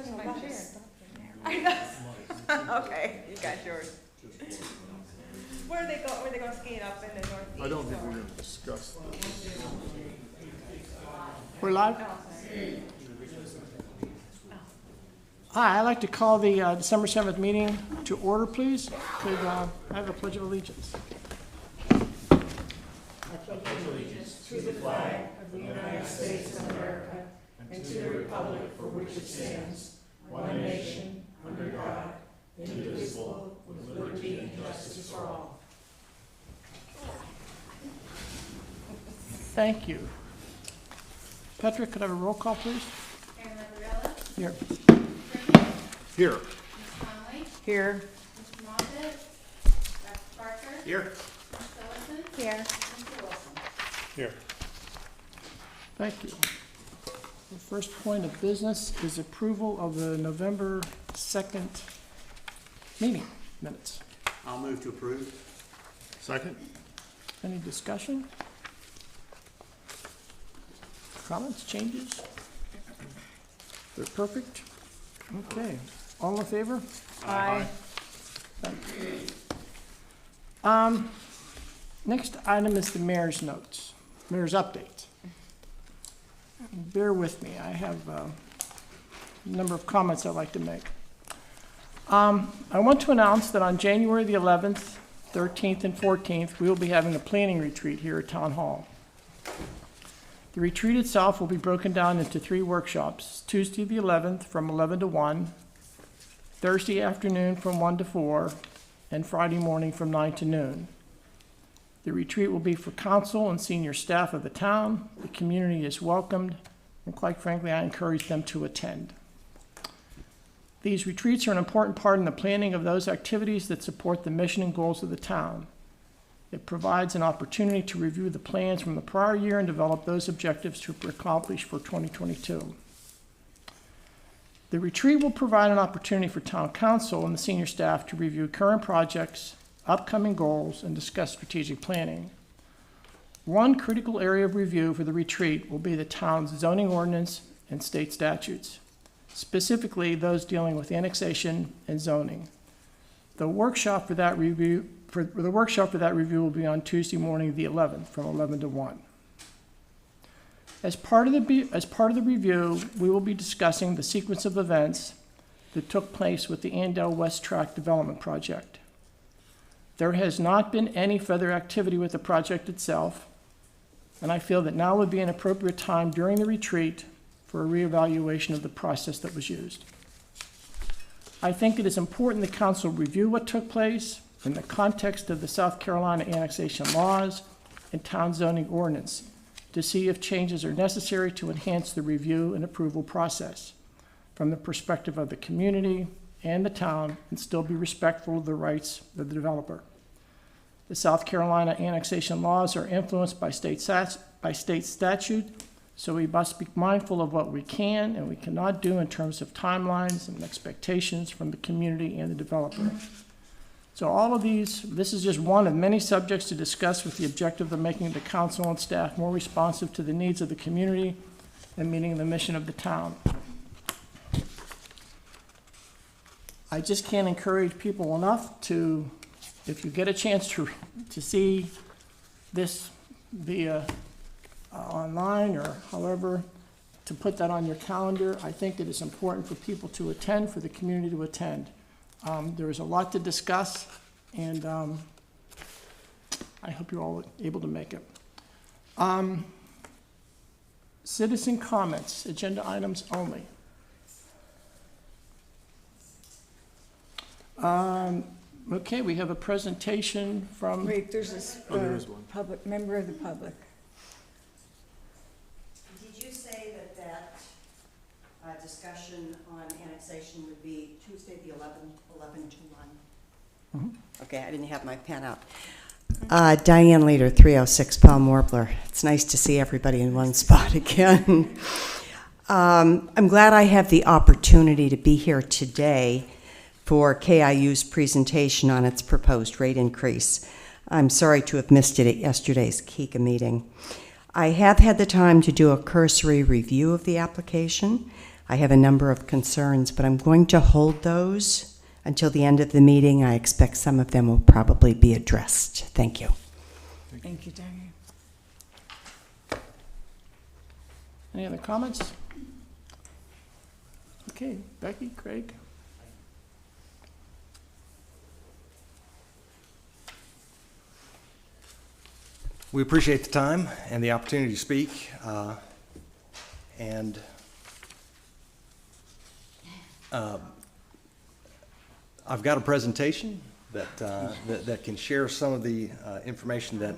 Where's my chair? I know. Okay, you got yours. Where are they go? Where are they going skiing up in the northeast? I don't think we're going to discuss this. We're live? Hi, I'd like to call the December 7th meeting to order, please. Could I have a pledge of allegiance? Thank you. Patrick, could I have a roll call, please? Chairman Varela, Here. Here. Ms. Conley, Here. Mr. Moffitt, Dr. Parker, Here. Ms. Ellison, Here. Mr. Wilson. Here. Thank you. The first point of business is approval of the November 2nd meeting minutes. I'll move to approve. Second? Any discussion? Comments, changes? They're perfect? Okay. All in favor? Aye. Next item is the mayor's notes, mayor's update. Bear with me, I have a number of comments I'd like to make. I want to announce that on January the 11th, 13th, and 14th, we will be having a planning retreat here at Town Hall. The retreat itself will be broken down into 3 workshops: Tuesday the 11th from 11 to 1, Thursday afternoon from 1 to 4, and Friday morning from 9 to noon. The retreat will be for council and senior staff of the town. The community is welcomed, and quite frankly, I encourage them to attend. These retreats are an important part in the planning of those activities that support the mission and goals of the town. It provides an opportunity to review the plans from the prior year and develop those objectives to accomplish for 2022. The retreat will provide an opportunity for town council and the senior staff to review current projects, upcoming goals, and discuss strategic planning. One critical area of review for the retreat will be the town's zoning ordinance and state statutes, specifically those dealing with annexation and zoning. The workshop for that review will be on Tuesday morning, the 11th, from 11 to 1. As part of the review, we will be discussing the sequence of events that took place with the Andale West Track Development Project. There has not been any further activity with the project itself, and I feel that now would be an appropriate time during the retreat for a reevaluation of the process that was used. I think it is important the council review what took place in the context of the South Carolina annexation laws and town zoning ordinance to see if changes are necessary to enhance the review and approval process from the perspective of the community and the town and still be respectful of the rights of the developer. The South Carolina annexation laws are influenced by state statute, so we must be mindful of what we can and we cannot do in terms of timelines and expectations from the community and the developer. So all of this is just one of many subjects to discuss with the objective of making the council and staff more responsive to the needs of the community and meeting the mission of the town. I just can't encourage people enough to, if you get a chance to see this via online or however, to put that on your calendar. I think it is important for people to attend, for the community to attend. There is a lot to discuss, and I hope you're all able to make it. Citizen comments, agenda items only. Okay, we have a presentation from... Wait, there's this there is one. public member of the public. Did you say that discussion on annexation would be Tuesday the 11th, 11 to 1? Mhm. Okay, I didn't have my pen out. Diane Leader, 306 Palm Warbler. It's nice to see everybody in one spot again. I'm glad I have the opportunity to be here today for KIU's presentation on its proposed rate increase. I'm sorry to have missed it at yesterday's KICA meeting. I have had the time to do a cursory review of the application. I have a number of concerns, but I'm going to hold those until the end of the meeting. I expect some of them will probably be addressed. Thank you. Thank you, Diane. Any other comments? Okay, Becky, Craig? We appreciate the time and the opportunity to speak, and I've got a presentation that can share some of the information that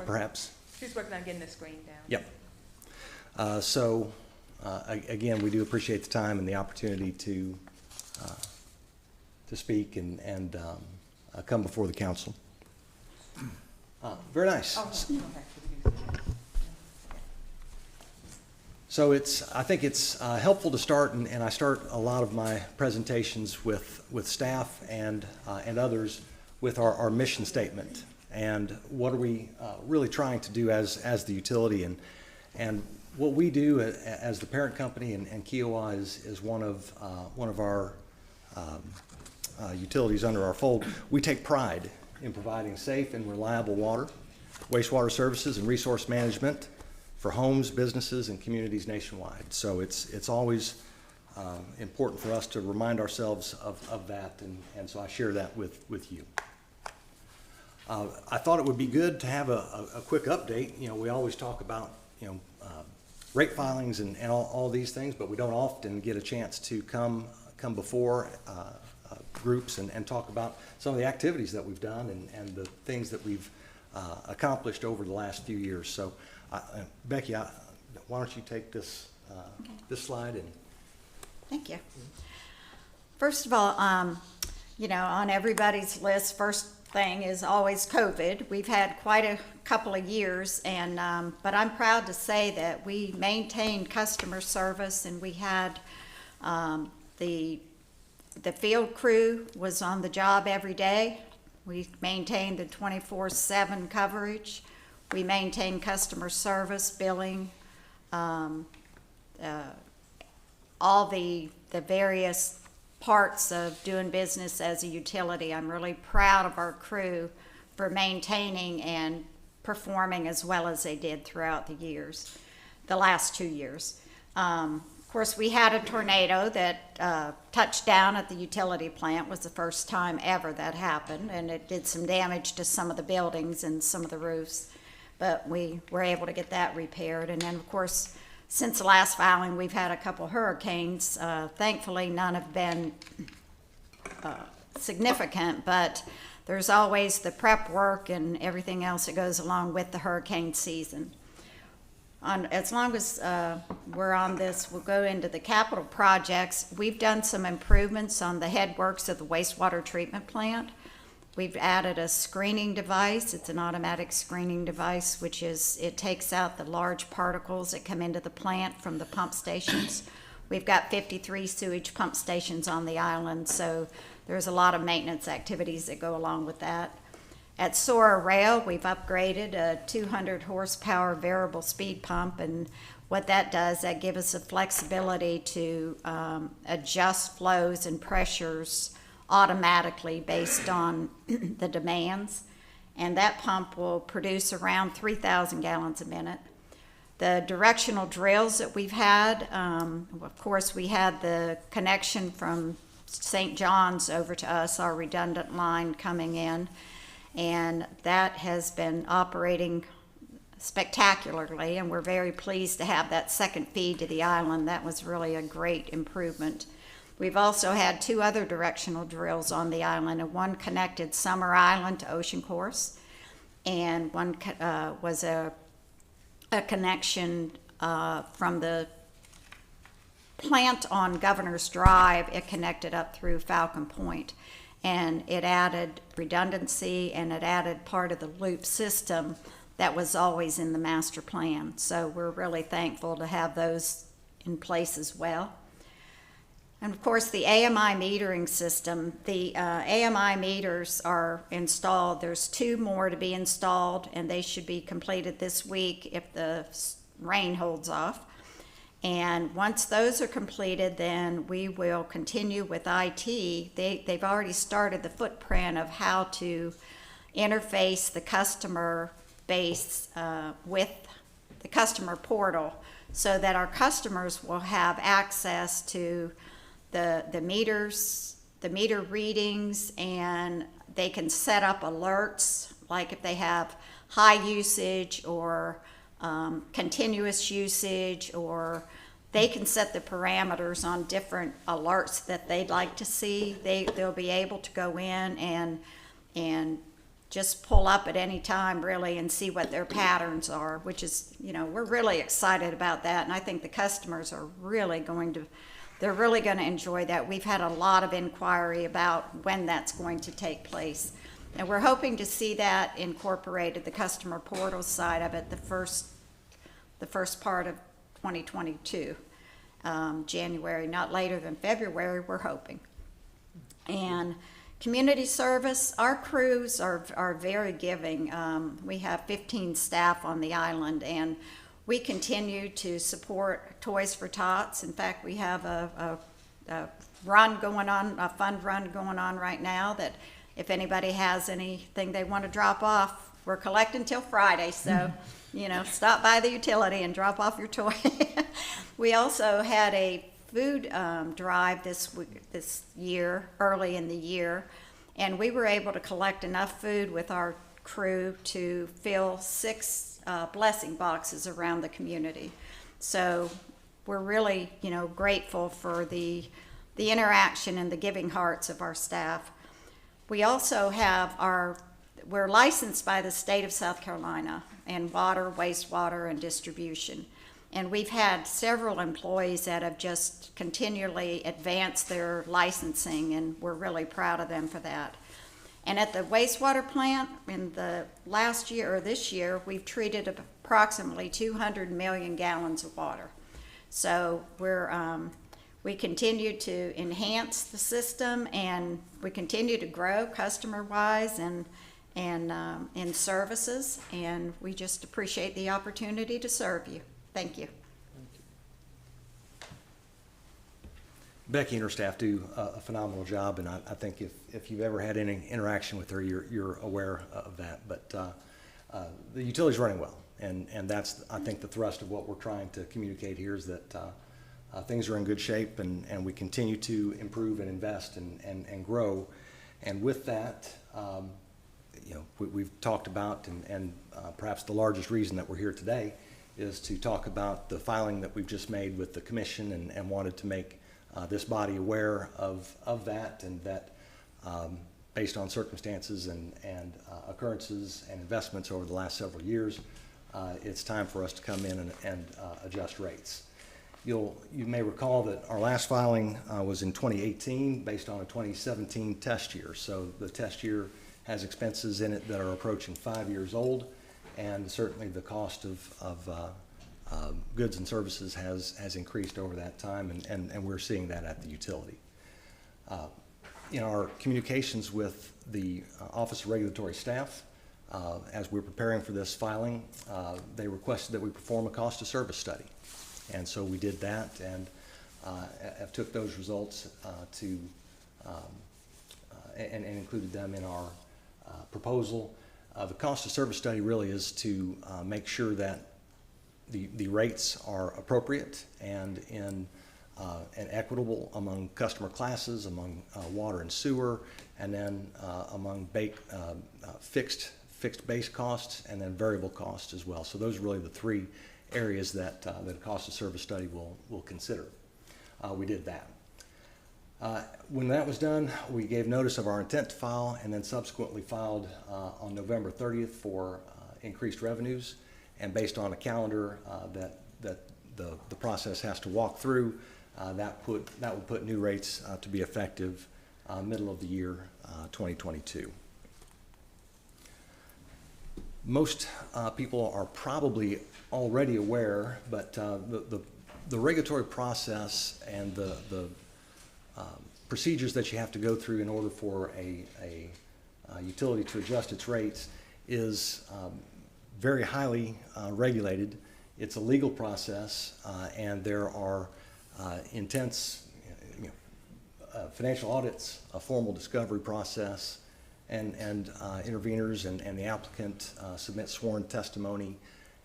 perhaps. She's working on getting the screen down. Yep. Again, we do appreciate the time and the opportunity to speak and come before the council. Very nice. Oh, okay. So I think it's helpful to start, and I start a lot of my presentations with staff and others with our mission statement and what are we really trying to do as the utility, and what we do as the parent company, and Kiowa is one of our utilities under our fold. We take pride in providing safe and reliable water, wastewater services, and resource management for homes, businesses, and communities nationwide. So it's always important for us to remind ourselves of that, and so I share that with you. I thought it would be good to have a quick update. You know, we always talk about, rate filings and all these things, but we don't often get a chance to come before groups and talk about some of the activities that we've done and the things that we've accomplished over the last few years. So, Becky, why don't you take this this slide and. Thank you. First of all, on everybody's list, first thing is always COVID. We've had quite a couple of years, and but I'm proud to say that we maintained customer service, and we had the field crew was on the job every day. We maintained the 24/7 coverage. We maintained customer service, billing, all the various parts of doing business as a utility. I'm really proud of our crew for maintaining and performing as well as they did throughout the last 2 years. Of course, we had a tornado that touched down at the utility plant. It was the first time ever that happened, and it did some damage to some of the buildings and some of the roofs, but we were able to get that repaired. And then, of course, since the last filing, we've had a couple hurricanes. Thankfully, none have been significant, but there's always the prep work and everything else that goes along with the hurricane season. As long as we're on this, we'll go into the capital projects. We've done some improvements on the headworks of the wastewater treatment plant. We've added a screening device. It's an automatic screening device, which it takes out the large particles that come into the plant from the pump stations. We've got 53 sewage pump stations on the island, so there's a lot of maintenance activities that go along with that. At Sora Rail, we've upgraded a 200 horsepower variable speed pump, and what that does, that gives us the flexibility to adjust flows and pressures automatically based on the demands, and that pump will produce around 3,000 gallons a minute. The directional drills that we've had, of course, we had the connection from St. John's over to us, our redundant line coming in, and that has been operating spectacularly, and we're very pleased to have that second feed to the island. That was really a great improvement. We've also had 2 other directional drills on the island, and one connected Summer Island to Ocean Course, and one was a connection from the plant on Governor's Drive. It connected up through Falcon Point, and it added redundancy, and it added part of the loop system that was always in the master plan. So we're really thankful to have those in place as well. And of course, the AMI metering system, the AMI meters are installed. There's 2 more to be installed, and they should be completed this week if the rain holds off. And once those are completed, then we will continue with IT. They've already started the footprint of how to interface the customer base with the customer portal, so that our customers will have access to the meters, the meter readings, and they can set up alerts, like if they have high usage or continuous usage, or they can set the parameters on different alerts that they'd like to see. They'll be able to go in and just pull up at any time, really, and see what their patterns are, which is, we're really excited about that. And I think the customers are really going to enjoy that. We've had a lot of inquiry about when that's going to take place. And we're hoping to see that incorporated, the customer portal side of it, the first part of 2022, January, not later than February, we're hoping. And community service, our crews are very giving. We have 15 staff on the island, and we continue to support Toys for Tots. In fact, we have a run going on, a fund run going on right now, that if anybody has anything they want to drop off, we're collecting till Friday, so stop by the utility and drop off your toy. We also had a food drive this year, early in the year, and we were able to collect enough food with our crew to fill 6 blessing boxes around the community. So we're really, grateful for the interaction and the giving hearts of our staff. We also have we're licensed by the state of South Carolina in water, wastewater, and distribution. And we've had several employees that have just continually advanced their licensing, and we're really proud of them for that. And at the wastewater plant, in the last year or this year, we've treated approximately 200 million gallons of water. So we continue to enhance the system, and we continue to grow customer-wise and in services, and we just appreciate the opportunity to serve you. Thank you. Becky and her staff do a phenomenal job, and I think if you've ever had any interaction with her, you're aware of that. But the utility's running well, and that's, I think, the thrust of what we're trying to communicate here is that things are in good shape, and we continue to improve and invest and grow. And with that, we've talked about, and perhaps the largest reason that we're here today is to talk about the filing that we've just made with the commission, and wanted to make this body aware of that, and that based on circumstances and occurrences and investments over the last several years, it's time for us to come in and adjust rates. You may recall that our last filing was in 2018 based on a 2017 test year. So the test year has expenses in it that are approaching 5 years old, and certainly the cost of goods and services has increased over that time, and we're seeing that at the utility. In our communications with the Office of Regulatory Staff, as we're preparing for this filing, they requested that we perform a cost of service study. And so we did that, and have took those results and included them in our proposal. The cost of service study really is to make sure that the rates are appropriate and equitable among customer classes, among water and sewer, and then among fixed base costs and then variable costs as well. So those are really the 3 areas that a cost of service study will consider. We did that. When that was done, we gave notice of our intent to file, and then subsequently filed on November 30th for increased revenues. And based on a calendar that the process has to walk through, that would put new rates to be effective middle of the year 2022. Most people are probably already aware, but the regulatory process and the procedures that you have to go through in order for a utility to adjust its rates is very highly regulated it's a legal process, and there are intense financial audits, a formal discovery process, and interveners and the applicant submit sworn testimony.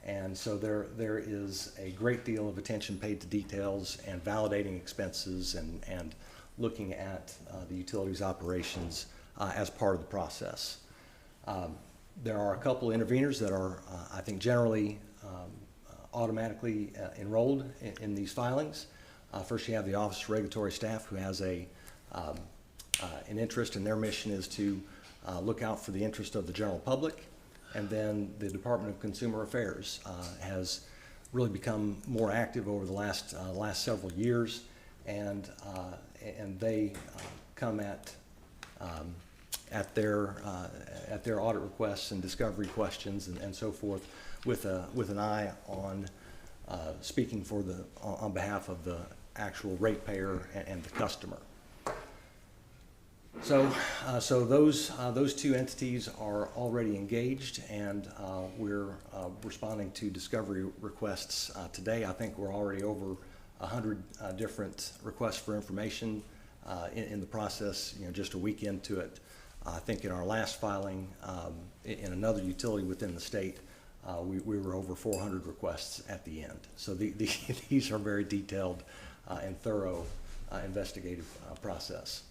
And so there is a great deal of attention paid to details and validating expenses and looking at the utilities operations as part of the process. There are a couple interveners that are, I think, generally automatically enrolled in these filings. First, you have the Office of Regulatory Staff, who has an interest, and their mission is to look out for the interest of the general public. And then the Department of Consumer Affairs has really become more active over the last several years, and they come at their audit requests and discovery questions and so forth with an eye on speaking on behalf of the actual ratepayer and the customer. So those two entities are already engaged, and we're responding to discovery requests today. I think we're already over 100 different requests for information in the process, just a week into it. I think in our last filing, in another utility within the state, we were over 400 requests at the end. So these are very detailed and thorough investigative process.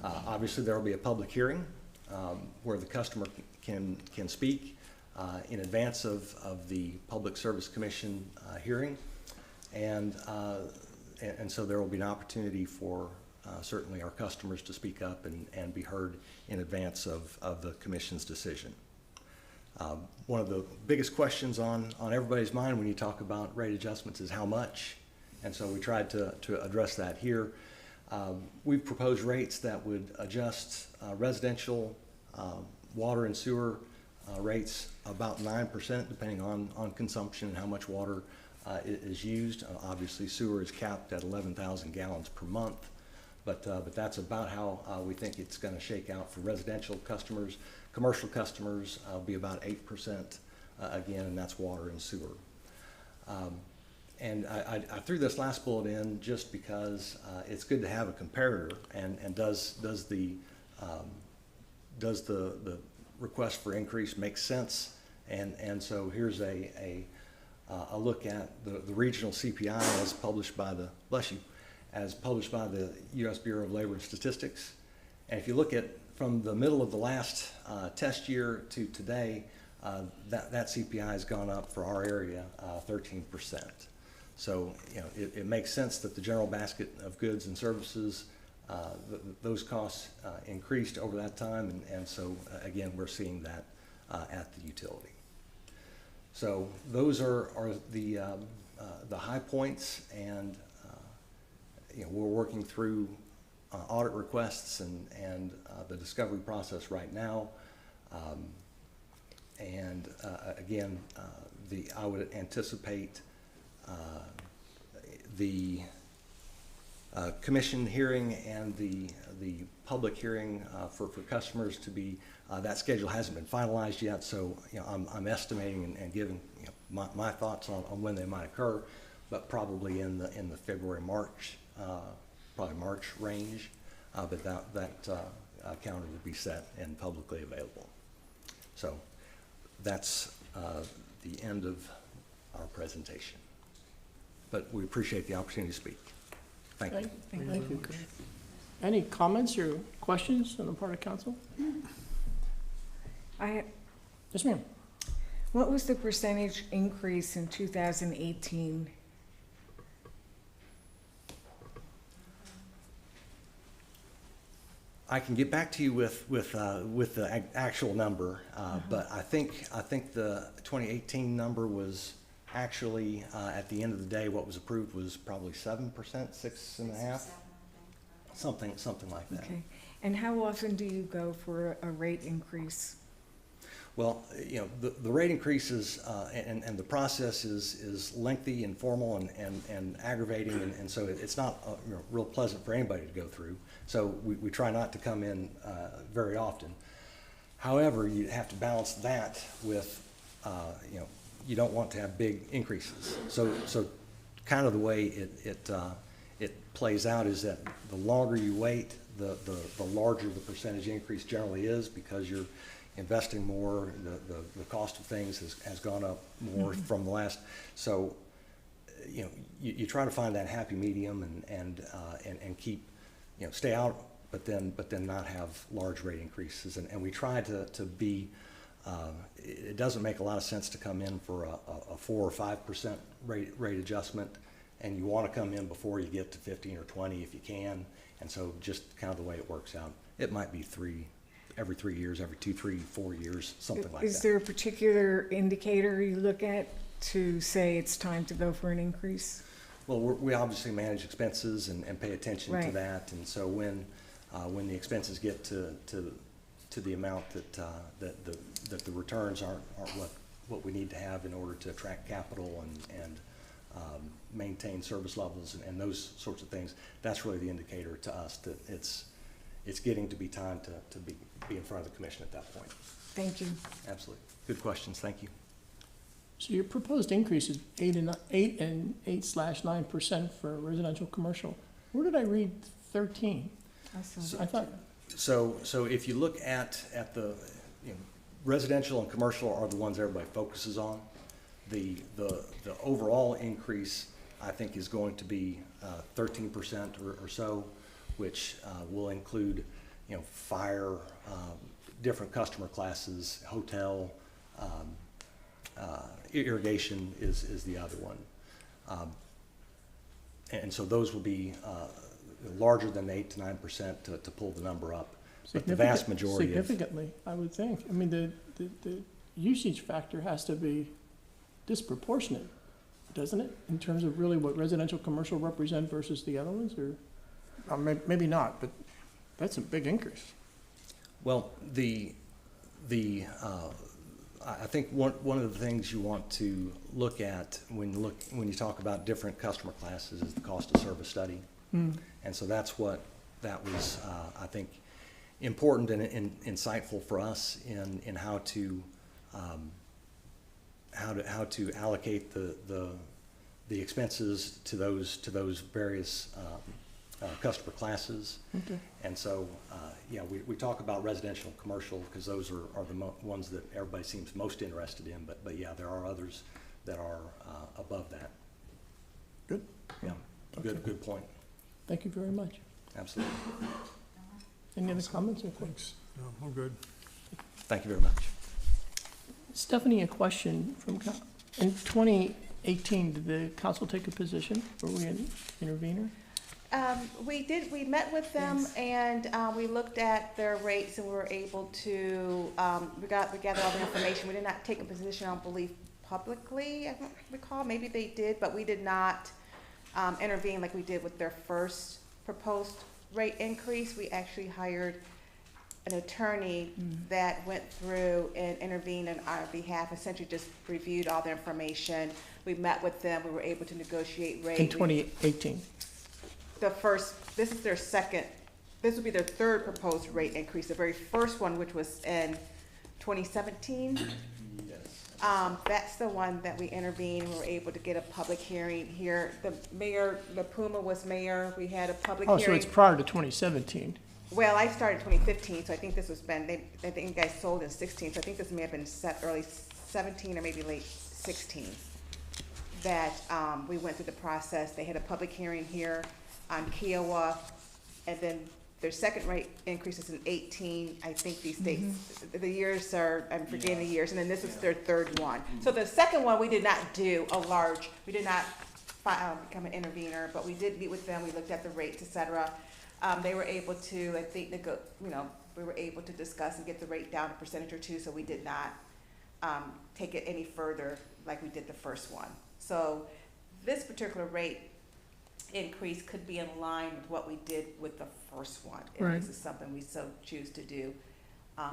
Obviously, there will be a public hearing where the customer can speak in advance of the Public Service Commission hearing, and so there will be an opportunity for certainly our customers to speak up and be heard in advance of the Commission's decision. One of the biggest questions on everybody's mind when you talk about rate adjustments is how much, and so we tried to address that here. We've proposed rates that would adjust residential water and sewer rates about 9%, depending on consumption and how much water is used. Obviously, sewer is capped at 11,000 gallons per month, but that's about how we think it's going to shake out for residential customers. Commercial customers will be about 8% again, and that's water and sewer. And I threw this last bullet in just because it's good to have a comparator, and does the request for increase make sense? And so here's a look at the regional CPI as published by the U.S. Bureau of Labor and Statistics. And if you look at from the middle of the last test year to today, that CPI has gone up for our area 13%. So it makes sense that the general basket of goods and services, those costs increased over that time, and so again we're seeing that at the utility. So those are the high points, and we're working through audit requests and the discovery process right now. Again, I would anticipate the commission hearing and the public hearing for customers to be, that schedule hasn't been finalized yet, so I'm estimating and giving my thoughts on when they might occur, but probably in the February, March, probably March range, but that calendar will be set and publicly available. So that's the end of our presentation. But we appreciate the opportunity to speak. Thank you. Thank you. Any comments or questions on the part of council? Yes, ma'am. What was the percentage increase in 2018? I can get back to you with the actual number, but I think the 2018 number was actually at the end of the day, what was approved was probably 7%, 6.5%, something like that. Okay. And how often do you go for a rate increase? Well, the rate increases and the process is lengthy and formal and aggravating, and so it's not real pleasant for anybody to go through. So we try not to come in very often. However, you have to balance that with you don't want to have big increases. So kind of the way it plays out is that the longer you wait, the larger the percentage increase generally is, because you're investing more, the cost of things has gone up more from the last. So, you know, you try to find that happy medium and keep, you know, stay out, but then not have large rate increases. And we try to be, it doesn't make a lot of sense to come in for a 4 or 5% rate adjustment, and you want to come in before you get to 15 or 20 if you can. And so just kind of the way it works out. It might be every 3 years, every 2, 3, 4 years, something like that. Is there a particular indicator you look at to say it's time to go for an increase? Well, we obviously manage expenses and pay attention to Right. that. And so when the expenses get to the amount that the returns aren't what we need to have in order to attract capital and maintain service levels and those sorts of things, that's really the indicator to us that it's getting to be time to be in front of the commission at that point. Thank you. Absolutely. Good questions. Thank you. So your proposed increase is 8/9% for residential commercial. Where did I read 13? I saw I thought, So if you look at the, you know, residential and commercial are the ones everybody focuses on. The overall increase, I think, is going to be 13% or so, which will include, you know, fire, different customer classes, hotel, irrigation is the other one. And so those will be larger than 8 to 9% to pull the number up. But the vast majority significantly, I would think. I mean, the usage factor has to be disproportionate, doesn't it? In terms of really what residential, commercial represent versus the other ones, or maybe not, but that's a big increase. Well, I think one of the things you want to look at when you talk about different customer classes is the cost of service study. And so that was, I think, important and insightful for us in how to allocate the expenses to those various customer classes. Okay. And so, yeah, we talk about residential and commercial because those are the ones that everybody seems most interested in. But yeah, there are others that are above that. Good. Yeah, Okay. good point. Thank you very much. Absolutely. Any other comments or questions? No, I'm good. Thank you very much. Stephanie, a question from, in 2018, did the council take a position? Were we an intervener? We met with them and we looked at their rates and we were able to, we gathered all the information. We did not take a position on belief publicly, I don't recall. Maybe they did, but we did not intervene like we did with their first proposed rate increase. We actually hired an attorney that went through and intervened on our behalf, essentially just reviewed all the information. We met with them, we were able to negotiate rates. In 2018? This is their second, this will be their third proposed rate increase. The very first one, which was in 2017. That's the one that we intervened. We were able to get a public hearing here. The mayor, LaPuma was mayor. We had a public hearing. Oh, so it's prior to 2017? Well, I started 2015, so I think this was been, I think you guys sold in 16, so I think this may have been set early 17 or maybe late 16. That we went through the process. They had a public hearing here on Kiowa, and then their second rate increases in 18. I think these dates, the years are, I'm forgetting the years, and then this is their third one. So the second one, we did not do we did not become an intervener, but we did meet with them. We looked at the rates, et cetera. They were able to, I think, we were able to discuss and get the rate down a percentage or two, so we did not take it any further like we did the first one. So this particular rate increase could be in line with what we did with the first one. If Right. this is something we so choose to do,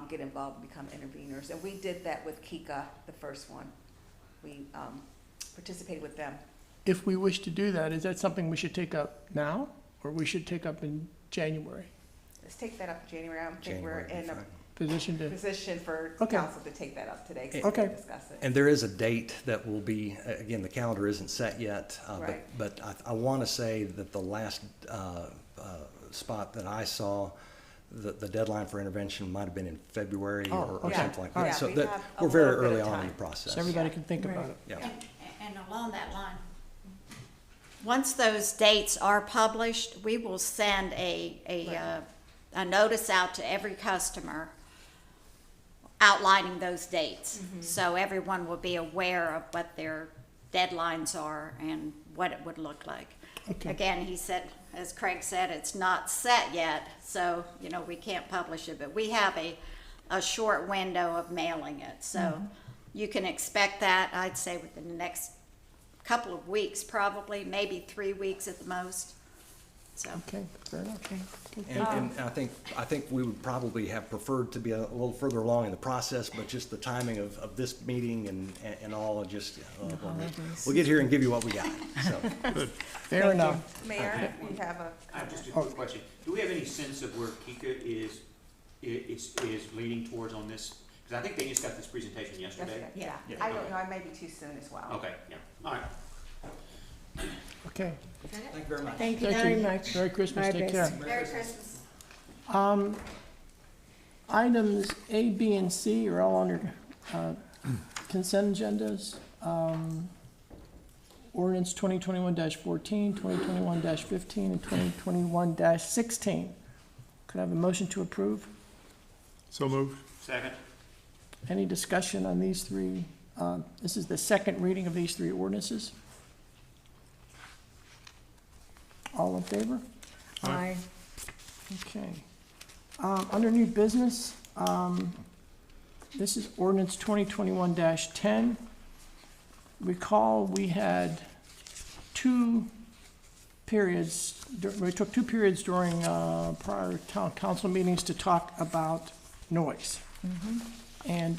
get involved and become interveners. And we did that with Kika, the first one. We participated with them. If we wish to do that, is that something we should take up now, or we should take up in January? Let's take that up in January. I don't think we're January would in be a fine. position for Okay. council to take that up today, 'cause we Okay. can discuss it. And there is a date that will be, again, the calendar isn't set yet, Right. but I want to say that the last spot that I saw, the deadline for intervention might have been in February or okay. something like All that. right. So Yeah, we that, have a we're very little bit early of on in time. the process. So everybody can think about Right. it. Yeah. And along that line, once those dates are published, we will send a notice out to every customer outlining those dates. So everyone will be aware of what their deadlines are and what it would look like. Okay. Again, he said, as Craig said, it's not set yet, so, you know, we can't publish it, but we have a short window of mailing it. So you can expect that, I'd say, within the next couple of weeks, probably, maybe 3 weeks at the most. So, Okay, fair enough. Okay. And I think we would probably have preferred to be a little further along in the process, but just the timing of this meeting and all, and just, we'll get here and give you what we got, so. Fair enough. Mayor, you have a I have just a quick question. Do we have any sense of where Kika is leaning towards on this? Because I think they just got this presentation yesterday. Yeah, Yeah. I don't know, I may be too soon as well. Okay, yeah, all right. Okay. Thank you very much. Thank you Thank very you. much. Merry Christmas. Bye, Take Bess. care. Merry Christmas. Items A, B, and C are all under consent agendas. Ordinance 2021-14, 2021-15, and 2021-16. Could I have a motion to approve? So moved. Second? Any discussion on these three? This is the second reading of these three ordinances. All in favor? Aye. Okay. Under new business, this is ordinance 2021-10. Recall, we had we took two periods during prior town council meetings to talk about noise. And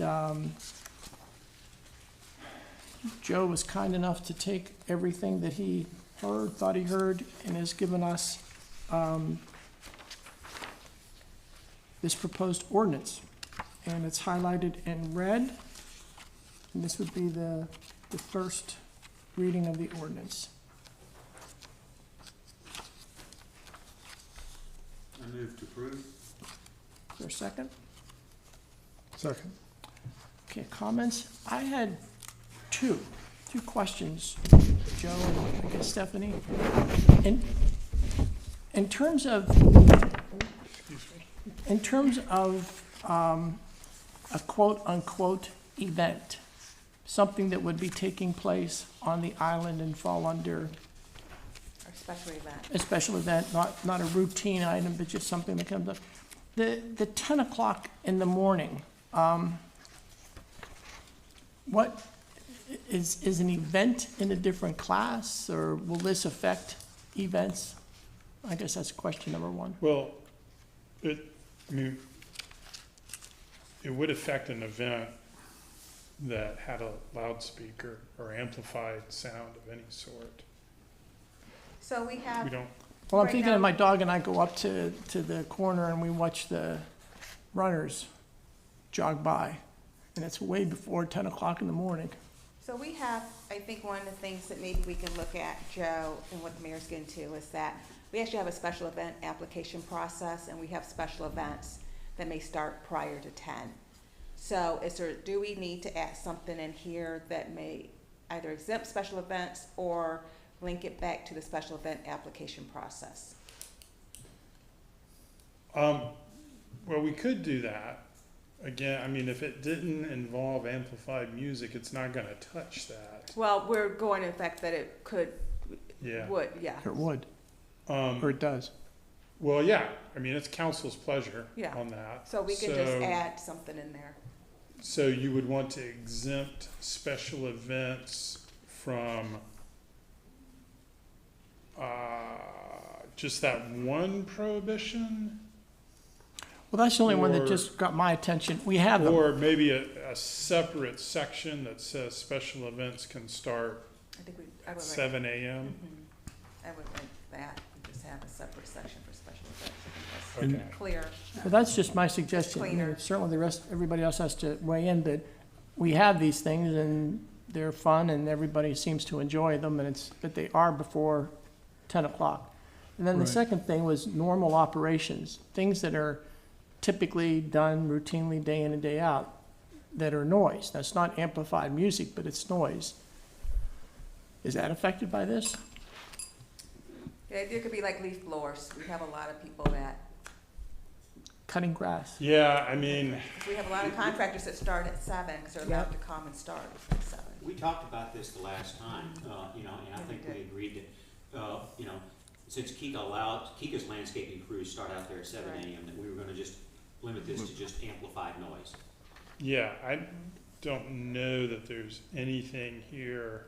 Joe was kind enough to take everything that he thought he heard, and has given us this proposed ordinance. And it's highlighted in red, and this would be the first reading of the ordinance. I move to approve. Is there a second? Second. Okay, comments? I had two questions, Joe and I guess Stephanie. In terms of a quote-unquote event, something that would be taking place on the island and fall under Our special event. a special event, not a routine item, but just something that comes up. The 10 o'clock in the morning, what is an event in a different class, or will this affect events? I guess that's question number one. Well, it would affect an event that had a loudspeaker or amplified sound of any sort. So we have. We don't, Well, I'm Right thinking now- of my dog and I go up to the corner and we watch the runners jog by, and it's way before 10 o'clock in the morning. So we have, I think one of the things that maybe we can look at, Joe, and what the mayor's getting to, is that we actually have a special event application process, and we have special events that may start prior to 10. So do we need to add something in here that may either exempt special events or link it back to the special event application process? well, we could do that. Again, I mean, if it didn't involve amplified music, it's not gonna touch that. Well, we're going in fact that it could, Yeah. would, yeah. It would, Um, or it does. well, yeah, I mean, it's council's pleasure Yeah. on that. So we can just add something in there. So you would want to exempt special events from just that one prohibition? Well, that's the only one that Or- just got my attention. We have them. Or maybe a separate section that says special events can start I think I at would 7 AM? I would like that, and just have a separate section for special events. I think Okay. clear. Well, that's just my suggestion. I mean, Cleaner. certainly the rest, everybody else has to weigh in, but we have these things and they're fun and everybody seems to enjoy them, and but they are before 10 o'clock. And then the Right. second thing was normal operations, things that are typically done routinely day in and day out that are noise. That's not amplified music, but it's noise. Is that affected by this? Yeah, it could be like leaf blowers. We have a lot of people that, Cutting grass. Yeah, I mean, we have a lot of contractors that start at 7 because they're allowed to come and start at 7. We talked about this the last time, you know, and I think we agreed that, you know, since Kika's landscaping crews start out there at 7 Right. AM, that we were gonna just limit this to just amplified noise. yeah, I don't know that there's anything here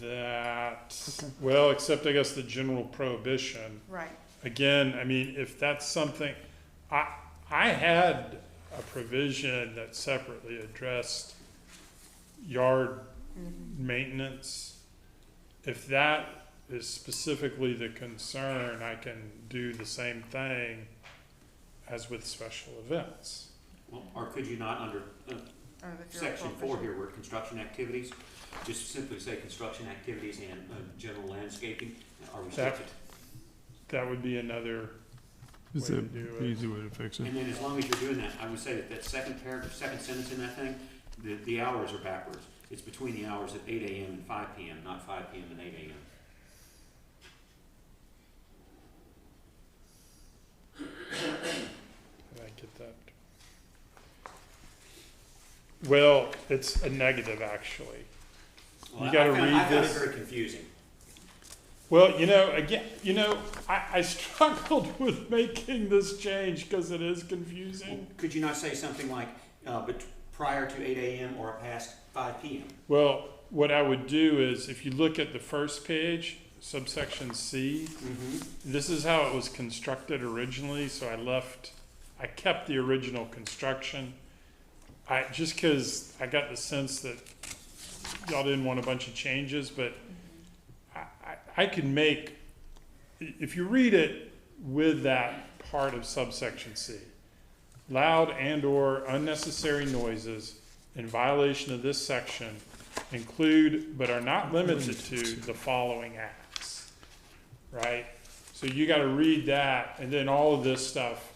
that, well, except I guess the general prohibition. Right. Again, I mean, if that's something, I had a provision that separately addressed yard maintenance. If that is specifically the concern, I can do the same thing as with special events. Well, or could you not under, section 4 here, where construction activities, just simply say construction activities and general landscaping are restricted? That would be another It's way a to do it. easy way to fix it. And then as long as you're doing that, I would say that second paragraph, second sentence in that thing, the hours are backwards. It's between the hours of 8 AM and 5 PM, not 5 PM and 8 AM. Did I get that? Well, it's a negative, actually. Well, You gotta I found read it this. very confusing. Well, again, I struggled with making this change because it is confusing. Could you not say something like, but prior to 8 AM or past 5 PM? Well, what I would do is, if you look at the first page, subsection C, this is how it was constructed originally, so I kept the original construction. Just because I got the sense that y'all didn't want a bunch of changes, but I can make, if you read it with that part of subsection C, loud and/or unnecessary noises in violation of this section include, but are not limited to, the following acts, right? So you got to read that, and then all of this stuff,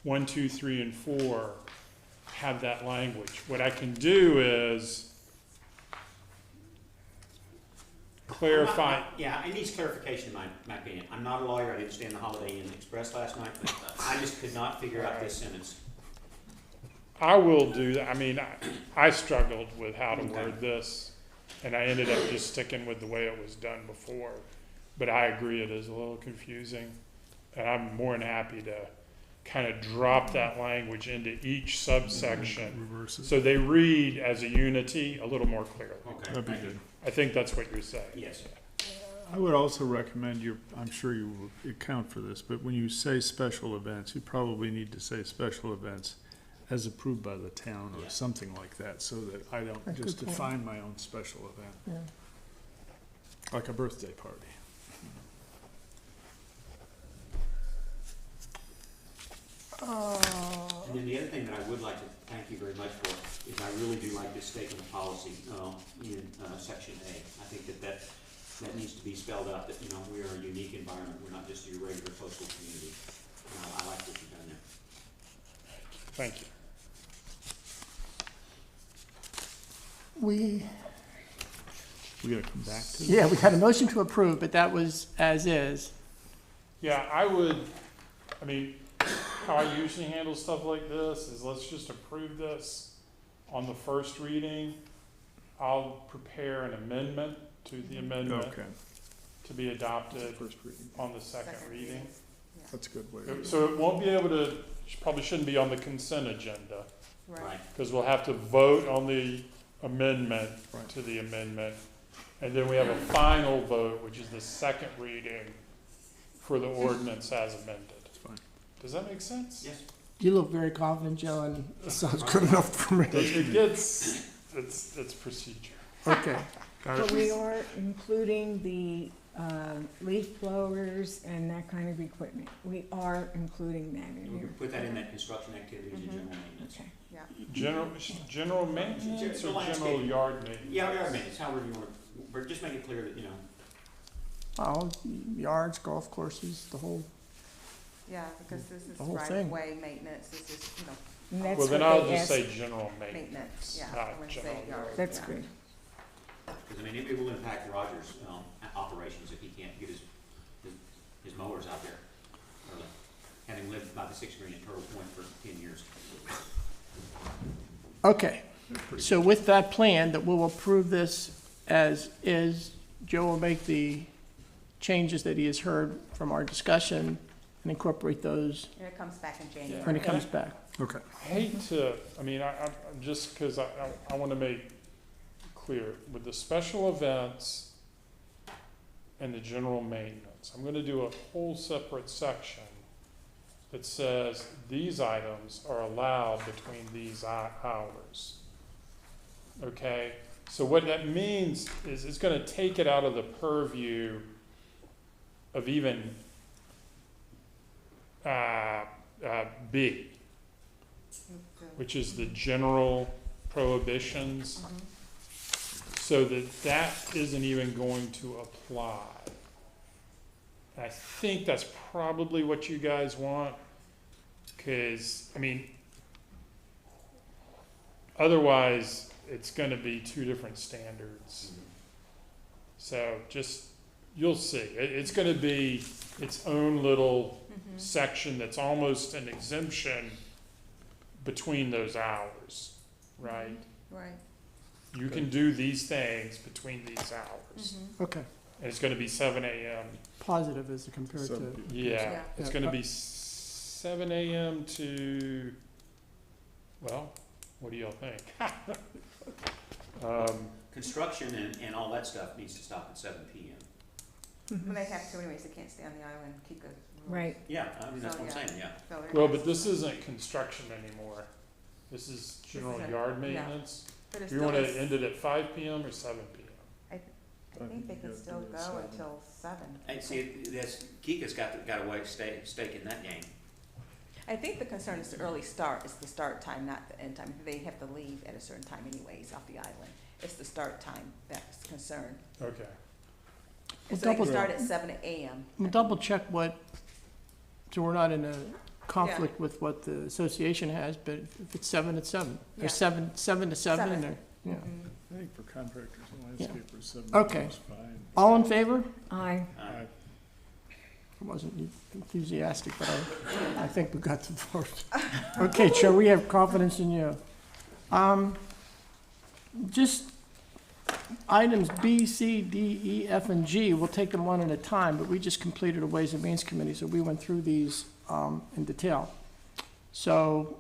1, 2, 3, and 4, have that language. What I can do is clarify. Yeah, it needs clarification in my opinion. I'm not a lawyer, I didn't stay in the Holiday Inn Express last night, but I just could not figure out this sentence. I will do that. I mean, I struggled with how to Okay. word this, and I ended up just sticking with the way it was done before. But I agree, it is a little confusing, and I'm more than happy to kind of drop that language into each subsection, Reverse it. so they read as a unity a little more clearly. Okay. That'd be thank you. good. I think that's what you're saying. Yes. I would also recommend I'm sure you will account for this, but when you say special events, you probably need to say special events as approved by the town or Yeah. something like that, so that I don't That's a just good point. define my own special event, Yeah. like a birthday party. And then the other thing that I would like to thank you very much for is I really do like this statement of policy in section A. I think that needs to be spelled out, that, we are a unique environment. We're not just your regular coastal community. I like what you've done there. Thank you. We We gotta come back to this? Yeah, we had a motion to approve, but that was as is. Yeah, I mean, how I usually handle stuff like this is, let's just approve this on the first reading. I'll prepare an amendment to the amendment Okay, to be adopted first reading. on the second reading. That's a good way to do it. So it won't be able to, probably shouldn't be on the consent agenda, Right. because we'll have to vote on the amendment Right. to the amendment. And then we have a final vote, which is the second reading for the ordinance as amended. It's fine. Does that make sense? Yes. You look very confident, Joe, and it sounds good enough for me. It gets, it's procedure. Okay. Got But it? we are including the leaf blowers and that kind of equipment. We are including that in We here. can put that in that construction activities and general maintenance. Okay. Yeah. General maintenance or Landscape. general yard maintenance? Yeah, yard maintenance, however you want, but just make it clear that, you know, Well, yards, golf courses, the whole, Yeah, because this is The whole right thing. of way maintenance, this is, And that's Well, then what I'll they just say asked. general maintenance, maintenance, yeah. I not wouldn't say general yard. yard. That's Yeah. good. because I mean, it will impact Roger's, operations if he can't get his mowers out there early, having lived by the 6th Green at Turtle Point for 10 years. okay. So with that plan, that we'll approve this as is, Joe will make the changes that he has heard from our discussion and incorporate those And it comes back in January. when it comes back. Okay. Hate to, I mean, I'm just because I want to make clear, with the special events and the general maintenance, I'm going to do a whole separate section that says these items are allowed between these hours. Okay? So what that means is it's going to take it out of the purview of even B, which is the general prohibitions, so that isn't even going to apply. I think that's probably what you guys want, because, I mean, otherwise, it's gonna be two different standards. So just, you'll see, it's gonna be its own little section that's almost an exemption between those hours, right? Right. You can do these things between these hours. Okay. And it's gonna be 7 AM. Positive as compared to, Yeah, Yeah. it's Yeah. gonna be 7 AM to, well, what do y'all think? Construction and all that stuff needs to stop at 7 PM. When they have to anyways, they can't stay on the island, keep it. Right. Yeah, I mean, that's So, what I'm yeah. saying, yeah. So there Well, has but to this be- isn't construction anymore. This is general isn't- yard yeah. maintenance. But it Do you still wanna is- end it at 5 PM or 7 PM? I think they can still go until 7. And see, that's, Kika's got a stake in that game. I think the concern is the early start, it's the start time, not the end time. They have to leave at a certain time anyways off the island. It's the start time that's concerned. Okay. And so they can double- start at 7 AM. we'll double check what, so we're not in a conflict with what the association has, but if it's 7, it's 7. Yeah. Or 7 to 7, Seven. or, yeah. I think for contractors and Yeah. landscapers, 7 Okay. is fine. All in favor? Aye. Aye. I wasn't enthusiastic, but I think we got the vote. Okay, Chair, we have confidence in you. Just items B, C, D, E, F, and G, we'll take them one at a time, but we just completed a Ways and Means Committee, so we went through these in detail. So,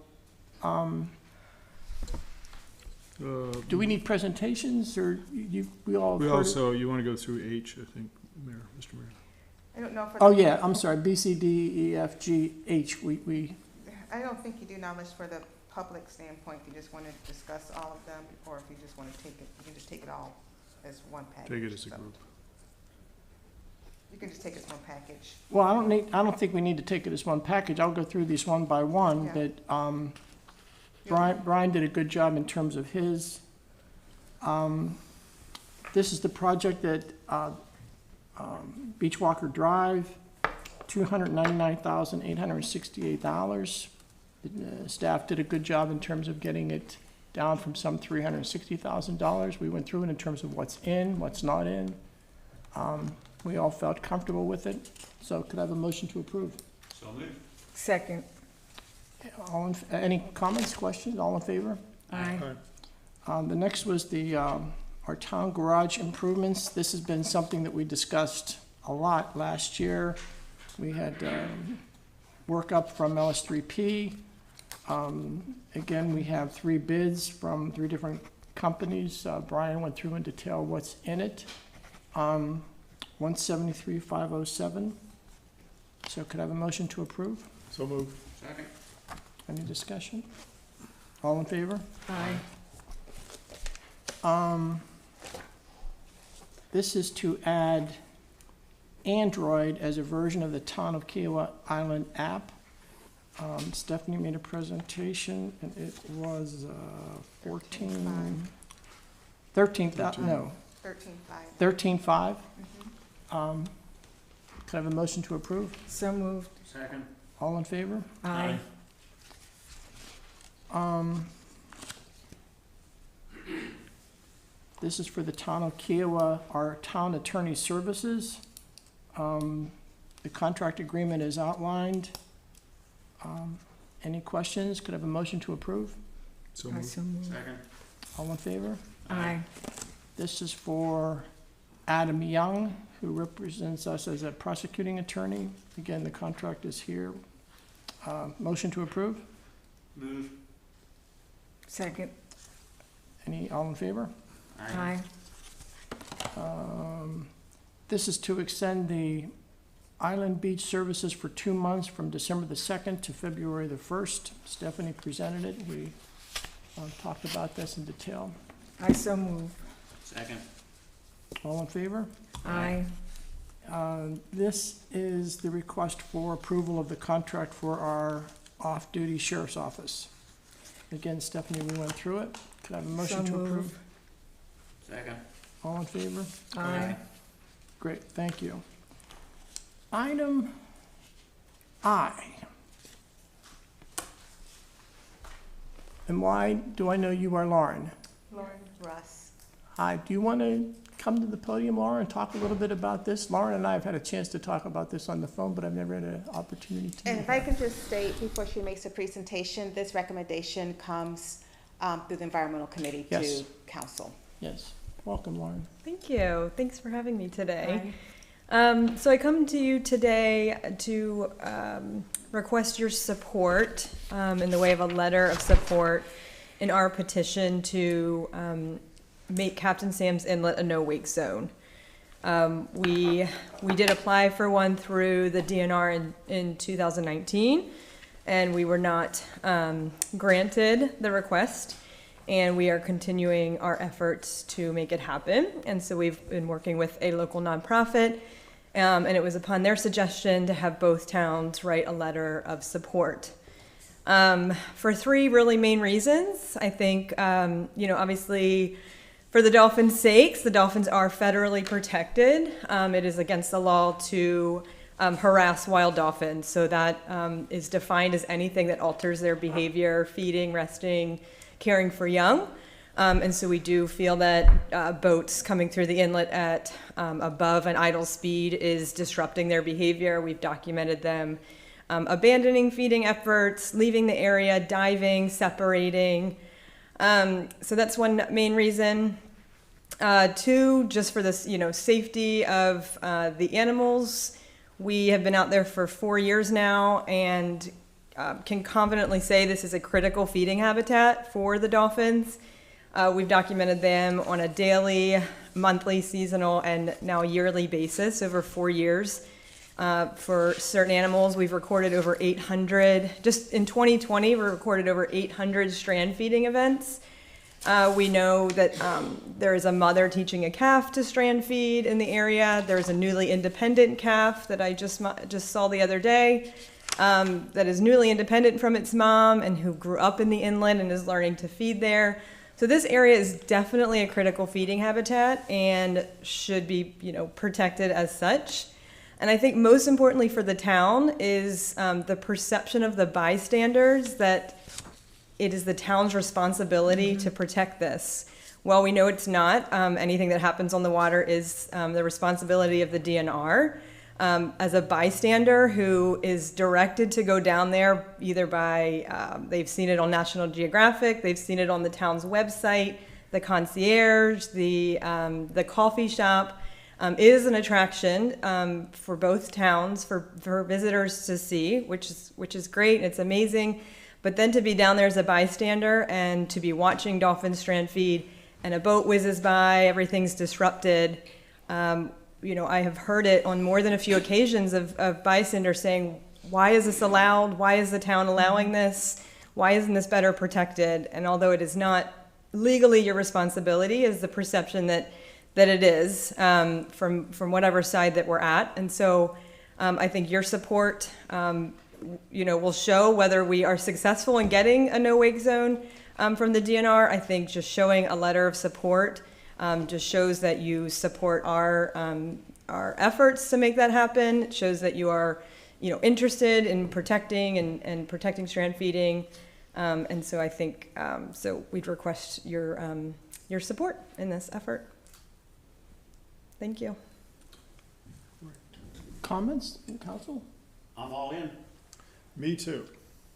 do we need presentations, or we all We heard it? also, you want to go through H, I think, Mayor, Mr. Mayor. I don't know for. Oh, the- yeah, I'm sorry, B, C, D, E, F, G, H, we, I don't think you do knowledge for the public standpoint. You just want to discuss all of them, or if you just want to take it, you can just take it all as one package. Take it as a So group. You can just take it as one package. well, I don't think we need to take it as one package. I'll go through these one by one, Yeah. but Brian did a good job in terms of his. This is the project at Beachwalker Drive, $299,868. The staff did a good job in terms of getting it down from some $360,000. We went through it in terms of what's in, what's not in. We all felt comfortable with it, so could I have a motion to approve? So moved. Second. Any comments, questions, all in favor? Aye. The next was our town garage improvements. This has been something that we discussed a lot last year. We had work up from LS3P. Again, we have 3 bids from 3 different companies. Brian went through in detail what's in it. 173,507. So could I have a motion to approve? So move. Second. Any discussion? All in favor? Aye. This is to add Android as a version of the Town of Kiowa Island app. Stephanie made a presentation, and it was 13.5. Could I have a motion to approve? So moved. Second. All in favor? Aye. This is for the Town of Kiowa, our town attorney services. The contract agreement is outlined. Any questions? Could I have a motion to approve? So I moved. so moved. Second. All in favor? Aye. This is for Adam Young, who represents us as a prosecuting attorney. Again, the contract is here. Motion to approve? Move. Second. All in favor? Aye. This is to extend the Island Beach services for 2 months from December the 2nd to February the 1st. Stephanie presented it. We talked about this in detail. I so move. Second. All in favor? Aye. This is the request for approval of the contract for our off-duty sheriff's office. Again, Stephanie, we went through it. Could I have a motion So to approve? moved. Second. All in favor? Aye. Great, thank you. Item I. And why do I know you are Lauren? Lauren Russ. Hi, do you want to come to the podium, Lauren, and talk a little bit about this? Lauren and I have had a chance to talk about this on the phone, but I've never had an opportunity to. And if I can just state before she makes a presentation, this recommendation comes through the environmental committee Yes. to council. Yes, welcome, Lauren. Thank you. Thanks for having me today. Aye. So I come to you today to request your support in the way of a letter of support in our petition to make Captain Sam's Inlet a no-wake zone. We did apply for one through the DNR in 2019, and we were not granted the request. And we are continuing our efforts to make it happen. And so we've been working with a local nonprofit, and it was upon their suggestion to have both towns write a letter of support. For three really main reasons. I think, obviously, for the dolphins' sakes, the dolphins are federally protected. It is against the law to harass wild dolphins. So that is defined as anything that alters their behavior, feeding, resting, caring for young. And so we do feel that boats coming through the inlet at above an idle speed is disrupting their behavior. We've documented them abandoning feeding efforts, leaving the area, diving, separating. So that's one main reason. Two, just for this, safety of the animals. We have been out there for 4 years now and can confidently say this is a critical feeding habitat for the dolphins. We've documented them on a daily, monthly, seasonal, and now yearly basis over 4 years. For certain animals, we've recorded over 800. Just in 2020, we recorded over 800 strand feeding events. We know that there is a mother teaching a calf to strand feed in the area. There's a newly independent calf that I just saw the other day that is newly independent from its mom and who grew up in the inlet and is learning to feed there. So this area is definitely a critical feeding habitat and should be, protected as such. And I think most importantly for the town is the perception of the bystanders that it is the town's responsibility to protect this. While we know it's not, anything that happens on the water is the responsibility of the DNR. As a bystander who is directed to go down there either by, they've seen it on National Geographic, they've seen it on the town's website, the concierge, the coffee shop, is an attraction for both towns, for visitors to see, which is great, and it's amazing. But then to be down there as a bystander and to be watching dolphins strand feed and a boat whizzes by, everything's disrupted. I have heard it on more than a few occasions of bystanders saying, why is this allowed? Why is the town allowing this? Why isn't this better protected? And although it is not legally your responsibility, is the perception that that it is, from whatever side that we're at. And so I think your support, will show whether we are successful in getting a no-wake zone from the DNR. I think just showing a letter of support just shows that you support our efforts to make that happen. It shows that you are, interested in protecting and protecting strand feeding. And so I think, so we'd request your support in this effort. Thank you. Comments, council? I'm all in. Me too.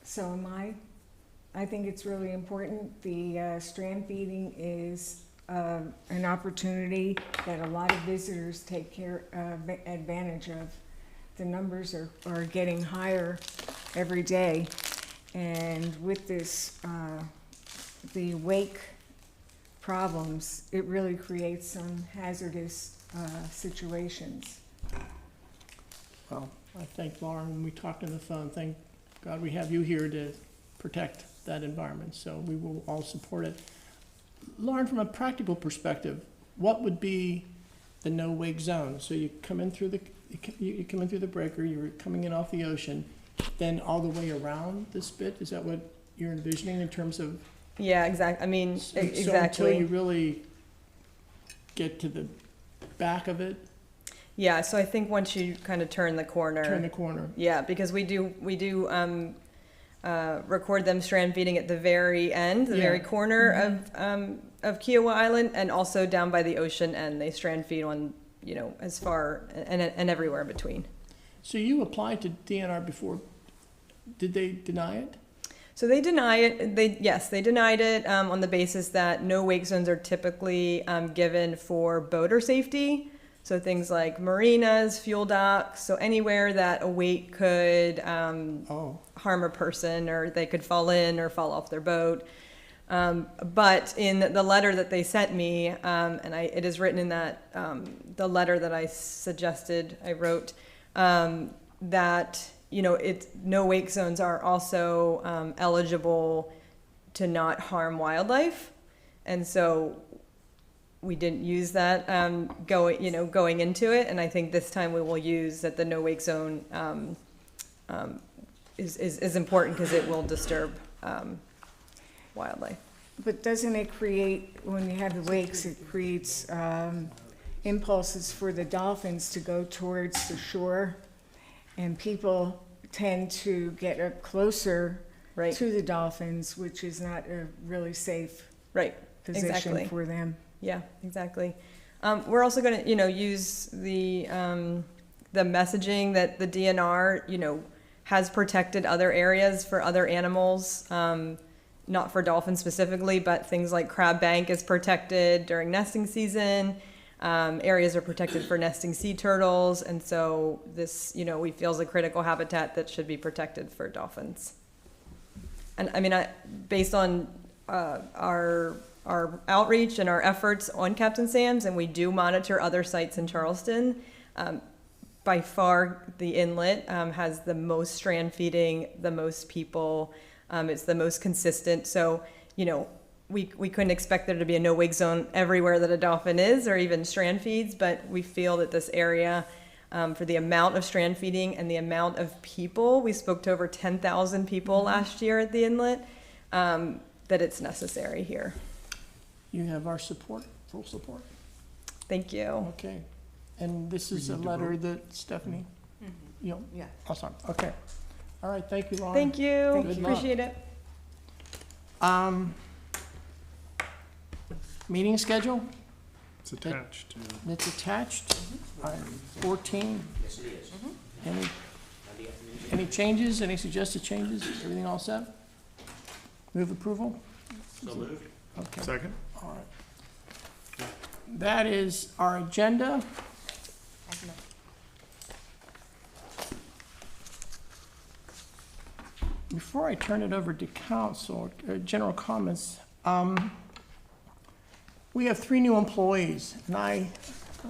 So am I. I think it's really important. The strand feeding is an opportunity that a lot of visitors take advantage of. The numbers are getting higher every day. And with this, the wake problems, it really creates some hazardous situations. Well, I thank Lauren when we talked on the phone. Thank God we have you here to protect that environment, so we will all support it. Lauren, from a practical perspective, what would be the no-wake zone? So you come in through the breaker, you're coming in off the ocean, then all the way around this bit? Is that what you're envisioning in terms of? Yeah, exactly. I mean, So exactly. until you really get to the back of it, Yeah, so I think once you kind of turn the corner. Yeah, because we do record them strand feeding at the very end, the very corner of Kiowa Island, and also down by the ocean end. They strand feed on, as far and everywhere in between. So you applied to DNR before. Did they deny it? So they deny it. They denied it on the basis that no wake zones are typically given for boater safety. So things like marinas, fuel docks, so anywhere that a wake could harm a person, or they could fall in or fall off their boat. But in the letter that they sent me, it is written in that the letter that I suggested, I wrote that no wake zones are also eligible to not harm wildlife, and so we didn't use that going into it, and I think this time we will use that the no wake zone is important because it will disturb wildlife. But doesn't it create, when you have the wakes, it creates impulses for the dolphins to go towards the shore, and people tend to get up closer to the dolphins, which is not a really safe position for them. Yeah, exactly. We're also going to, use the messaging that the DNR, has protected other areas for other animals, not for dolphins specifically, but things like crab bank is protected during nesting season. Areas are protected for nesting sea turtles, and so this, we feel is a critical habitat that should be protected for dolphins. And I mean, based on our outreach and our efforts on Captain Sam's, and we do monitor other sites in Charleston. By far, the inlet has the most strand feeding, the most people. It's the most consistent. So, we couldn't expect there to be a no-wake zone everywhere that a dolphin is, or even strand feeds, but we feel that this area, for the amount of strand feeding and the amount of people, we spoke to over 10,000 people last year at the inlet, that it's necessary here. You have our support, full support. Thank you. Okay. And this is a letter that Stephanie, Yeah. Oh, sorry. Okay. All right. Thank you, Lauren. Thank you. Good luck. Appreciate it. Meeting schedule? It's attached. It's attached. 14. Yes, it is. Any changes? Any suggested changes? Everything all set? Move approval? So moved. Okay. Second? All right. That is our agenda. Before I turn it over to council, general comments, we have 3 new employees, and I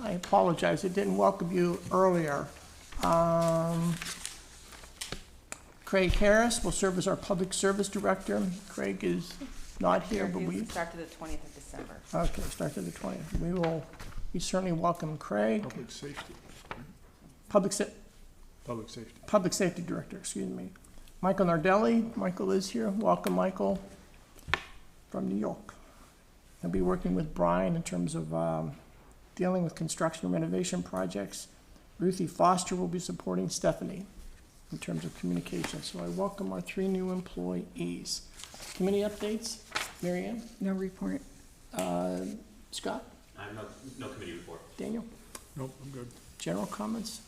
apologize, I didn't welcome you earlier. Craig Harris will serve as our Public Service Director. Craig is not here, but we... Started the 20th of December. Okay, start to the 20th. We certainly welcome Craig, Public safety, Public Sa- public safety. Public Safety Director, excuse me. Michael Nardelli, Michael is here. Welcome, Michael, from New York. He'll be working with Brian in terms of dealing with construction and renovation projects. Ruthie Foster will be supporting Stephanie in terms of communication. So I welcome our 3 new employees. Committee updates? Mary Ann? No report. Scott? I have no committee report. Daniel? Nope, I'm good. General comments?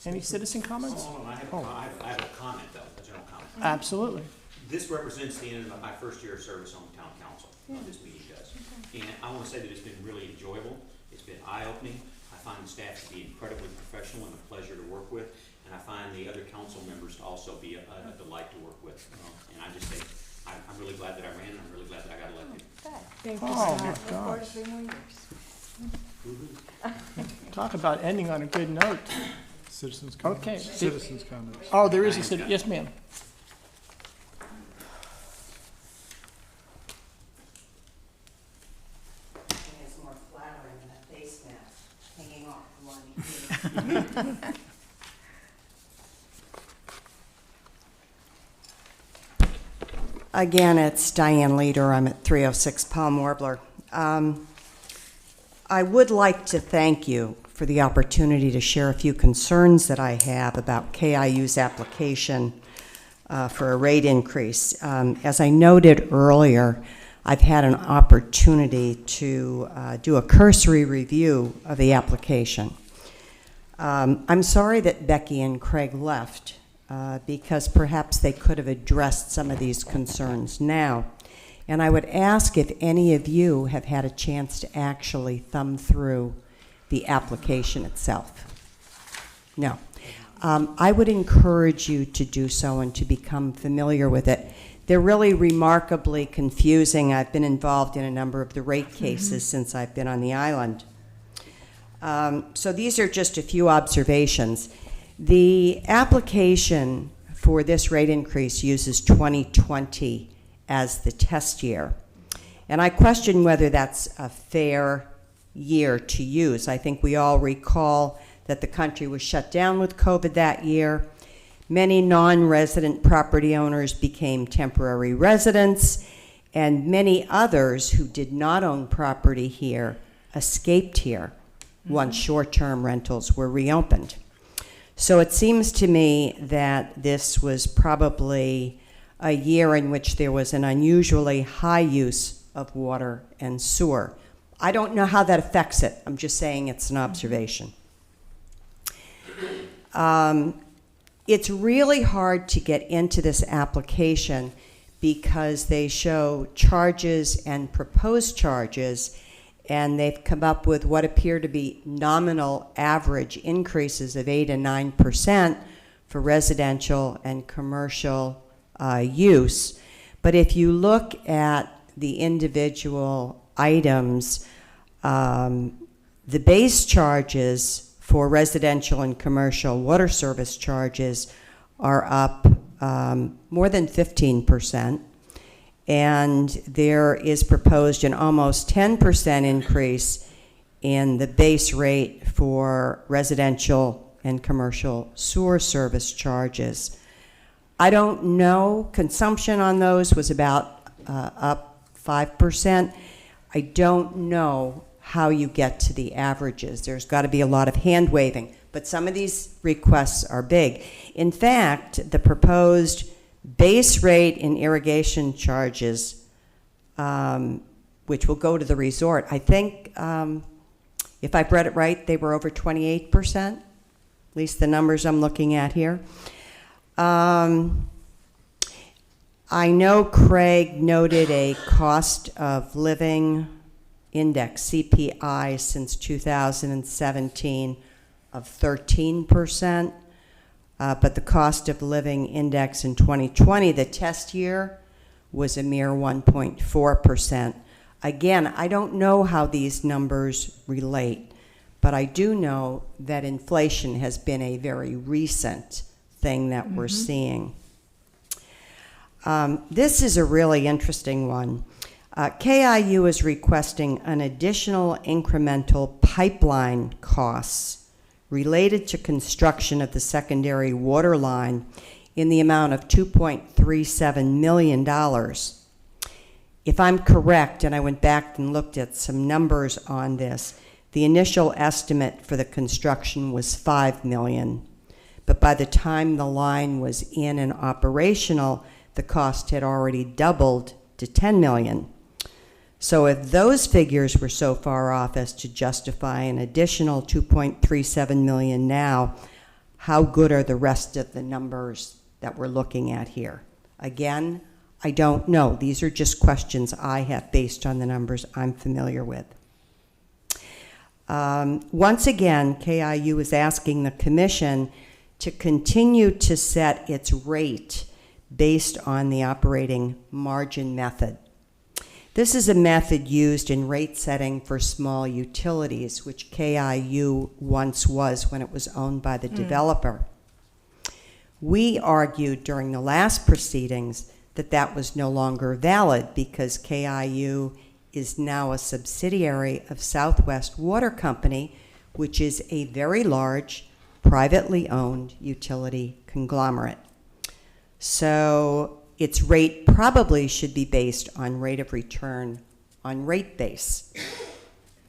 Any citizen comments? Hold on, I have a comment though, a general comment. Absolutely. This represents the end of my first year of service on the town council, this meeting does. And I want to say that it's been really enjoyable, it's been eye-opening. I find the staff to be incredibly professional and a pleasure to work with, and I find the other council members to also be a delight to work with. And I just say, I'm really glad that I ran, and I'm really glad that I got elected. Thank you, Oh, Scott. my gosh. Talk about ending on a good note. Citizens comments? Okay. Citizens comments. Oh, there is a city, yes, ma'am. It's more flattering than a face mask hanging off the one here. Again, it's Diane Leader. I'm at 306 Palm Warbler. I would like to thank you for the opportunity to share a few concerns that I have about KIU's application for a rate increase. As I noted earlier, I've had an opportunity to do a cursory review of the application. I'm sorry that Becky and Craig left because perhaps they could have addressed some of these concerns now. And I would ask if any of you have had a chance to actually thumb through the application itself. No. I would encourage you to do so and to become familiar with it. They're really remarkably confusing. I've been involved in a number of the rate cases since I've been on the island. So these are just a few observations. The application for this rate increase uses 2020 as the test year. And I question whether that's a fair year to use. I think we all recall that the country was shut down with COVID that year. Many non-resident property owners became temporary residents, and many others who did not own property here escaped here once short-term rentals were reopened. So it seems to me that this was probably a year in which there was an unusually high use of water and sewer. I don't know how that affects it. I'm just saying it's an observation. It's really hard to get into this application because they show charges and proposed charges, and they've come up with what appear to be nominal average increases of 8 and 9% for residential and commercial use. But if you look at the individual items, the base charges for residential and commercial water service charges are up more than 15%, and there is proposed an almost 10% increase in the base rate for residential and commercial sewer service charges. I don't know, consumption on those was about up 5%. I don't know how you get to the averages. There's got to be a lot of hand waving, but some of these requests are big. In fact, the proposed base rate in irrigation charges, which will go to the resort, I think, if I've read it right, they were over 28%, at least the numbers I'm looking at here. I know Craig noted a cost of living index, CPI, since 2017 of 13%, but the cost of living index in 2020, the test year, was a mere 1.4%. Again, I don't know how these numbers relate, but I do know that inflation has been a very recent thing that we're seeing. This is a really interesting one. KIU is requesting an additional incremental pipeline costs related to construction of the secondary water line in the amount of $2.37 million. If I'm correct, and I went back and looked at some numbers on this, the initial estimate for the construction was $5 million. But by the time the line was in and operational, the cost had already doubled to $10 million. So if those figures were so far off as to justify an additional $2.37 million now, how good are the rest of the numbers that we're looking at here? Again, I don't know. These are just questions I have based on the numbers I'm familiar with. Once again, KIU is asking the Commission to continue to set its rate based on the operating margin method. This is a method used in rate setting for small utilities, which KIU once was when it was owned by the developer. We argued during the last proceedings that that was no longer valid because KIU is now a subsidiary of Southwest Water Company, which is a very large, privately owned utility conglomerate. So its rate probably should be based on rate of return on rate base.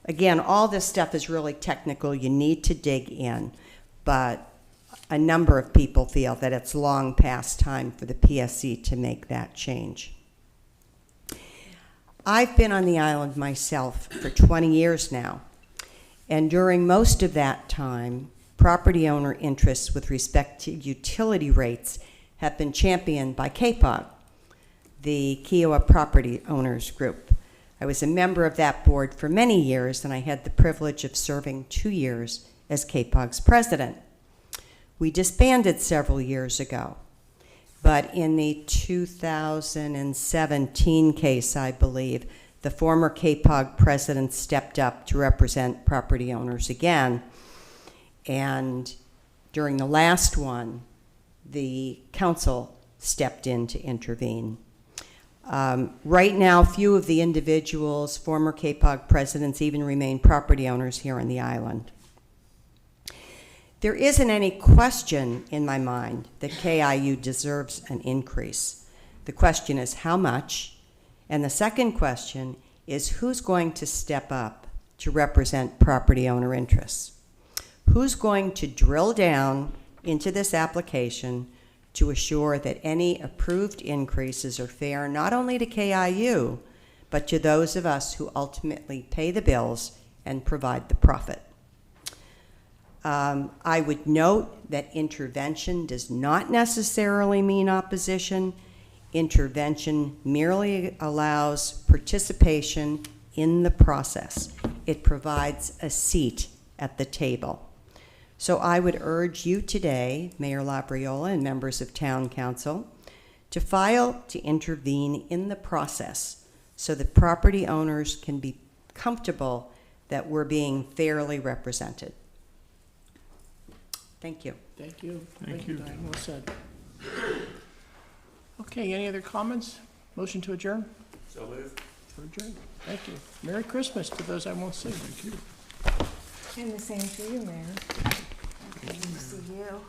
Again, all this stuff is really technical. You need to dig in, but a number of people feel that it's long past time for the PSC to make that change. I've been on the island myself for 20 years now, and during most of that time, property owner interests with respect to utility rates have been championed by KPOG, the Kiowa Property Owners Group. I was a member of that board for many years, and I had the privilege of serving 2 years as KPOG's president. We disbanded several years ago, but in the 2017 case, I believe, the former KPOG president stepped up to represent property owners again, and during the last one, the council stepped in to intervene. Right now, few of the individuals, former KPOG presidents, even remain property owners here on the island. There isn't any question in my mind that KIU deserves an increase. The question is how much, and the second question is who's going to step up to represent property owner interests? Who's going to drill down into this application to assure that any approved increases are fair not only to KIU, but to those of us who ultimately pay the bills and provide the profit? I would note that intervention does not necessarily mean opposition. Intervention merely allows participation in the process. It provides a seat at the table. So I would urge you today, Mayor Labriola and members of Town Council, to file to intervene in the process so that property owners can be comfortable that we're being fairly represented. Thank you. Thank you. Thank you. Diane. Well said. Okay, any other comments? Motion to adjourn? So moved. To adjourn. Thank you. Merry Christmas to those I won't see. Thank you. And the same to you, Mayor. Good to see you.